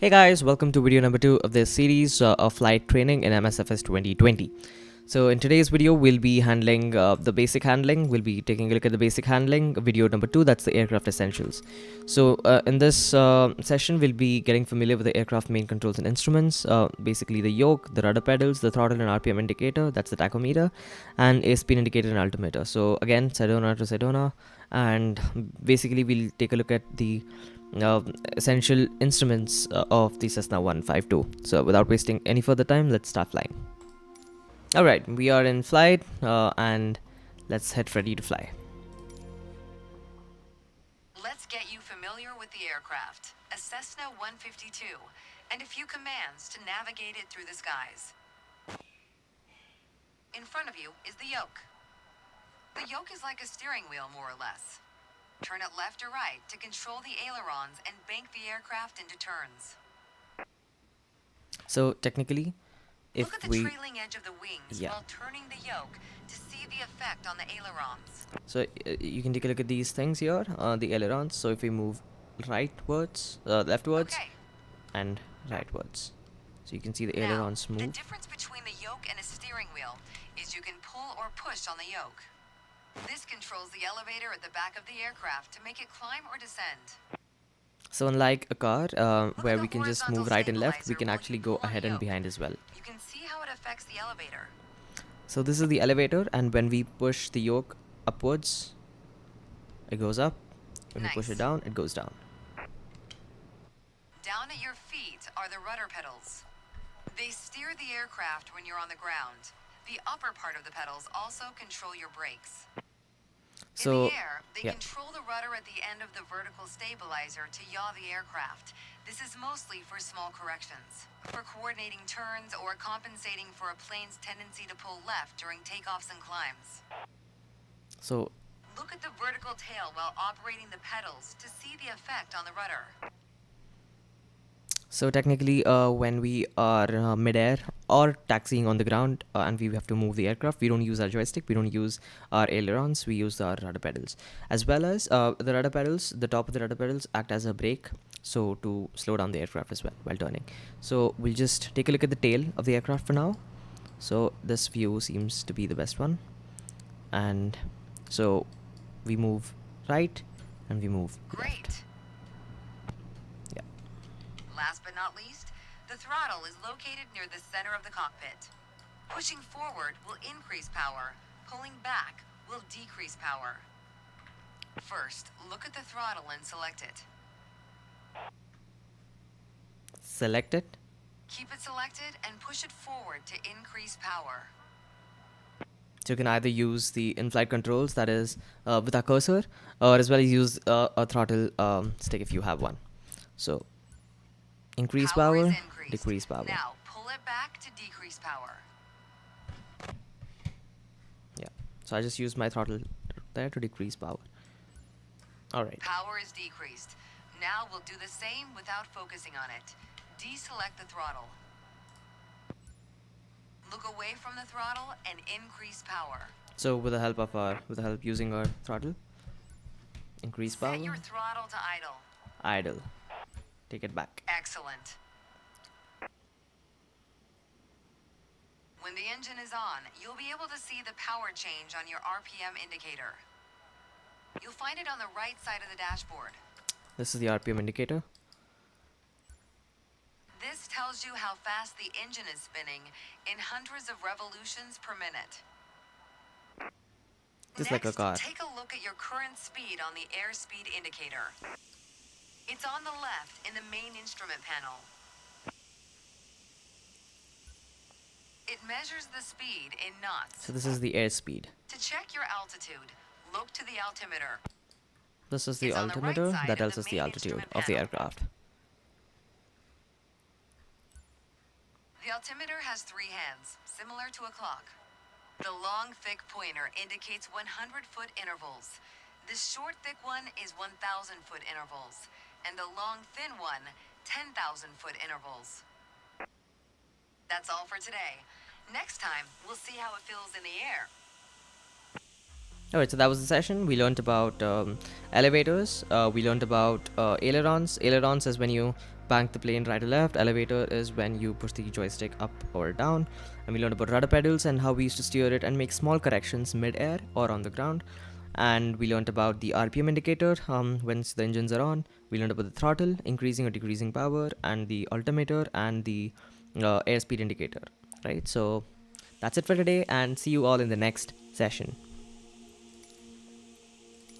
Hey guys, welcome to video number 2 of this series of flight training in MSFS 2020. So in today's video, we'll be handling the basic handling. We'll be taking a look at the basic handling. Video number 2, that's the aircraft essentials. So in this session, we'll be getting familiar with the aircraft main controls and instruments. Basically the yoke, the rudder pedals, the throttle and RPM indicator, that's the tachometer, and airspeed indicator and altimeter. So again, Sedona to Sedona, and basically we'll take a look at the essential instruments of the Cessna 152. So without wasting any further time, let's start flying. Alright, we are in flight and let's head ready to fly. Let's get you familiar with the aircraft, a Cessna 152, and a few commands to navigate it through the skies. In front of you is the yoke. The yoke is like a steering wheel, more or less. Turn it left or right to control the ailerons and bank the aircraft into turns. So technically, if Look at the we trailing edge of the wings while turning the yoke to see the effect on the ailerons. So you can take a look at these things here, the ailerons. So if we move rightwards, leftwards, and rightwards, so you can see the ailerons move. The difference between the yoke and a steering wheel is you can pull or push on the yoke. This controls the elevator at the back of the aircraft to make it climb or descend. So unlike a car, where we can just move right and left, we can actually go ahead and behind as well. You can see how it affects the elevator. So this is the elevator, and when we push the yoke upwards, it goes up. When we push it down, it goes down. Down at your feet are the rudder pedals. They steer the aircraft when you're on the ground. The upper part of the pedals also control your brakes. In the air, they control the rudder at the end of the vertical stabilizer to yaw the aircraft. This is mostly for small corrections, for coordinating turns or compensating for a plane's tendency to pull left during takeoffs and climbs. So look at the vertical tail while operating the pedals to see the effect on the rudder. So technically, when we are midair or taxiing on the ground and we have to move the aircraft, we don't use our joystick, we don't use our ailerons, we use our rudder pedals. As well as the rudder pedals, the top of the rudder pedals act as a brake, so to slow down the aircraft as well while turning. So we'll just take a look at the tail of the aircraft for now. So this view seems to be the best one. And so we move right and we move left. Last but not least, the throttle is located near the center of the cockpit. Pushing forward will increase power. Pulling back will decrease power. First, look at the throttle and select it. Select it. Keep it selected and push it forward to increase power. So you can either use the in-flight controls, that is with our cursor, or as well as use a throttle stick if you have one. So increase power, decrease power. Now pull it back to decrease power. Yeah, so I just used my throttle there to decrease power. Alright. Power is decreased. Now we'll do the same without focusing on it. Deselect the throttle. Look away from the throttle and increase power. So with the help using our throttle, increase power. Set your throttle to idle. Idle. Take it back. Excellent. When the engine is on, you'll be able to see the power change on your RPM indicator. You'll find it on the right side of the dashboard. This is the RPM indicator. This tells you how fast the engine is spinning in hundreds of revolutions per minute. Just like a car. Take a look at your current speed on the airspeed indicator. It's on the left in the main instrument panel. It measures the speed in knots. So this is the airspeed. To check your altitude, look to the altimeter. This is the altimeter that tells us the altitude of the aircraft. The altimeter has 3 hands, similar to a clock. The long, thick pointer indicates 100-foot intervals. The short, thick one is 1,000-foot intervals. And the long, thin one, 10,000-foot intervals. That's all for today. Next time, we'll see how it feels in the air. All right, so that was the session. We learned about elevators. We learned about ailerons. Ailerons is when you bank the plane right or left. Elevator is when you push the joystick up or down. And we learned about rudder pedals and how we used to steer it and make small corrections mid-air or on the ground. And we learned about the RPM indicator once the engines are on. We learned about the throttle, increasing or decreasing power, and the altimeter and the airspeed indicator. Right. So that's it for today, and see you all in the next session.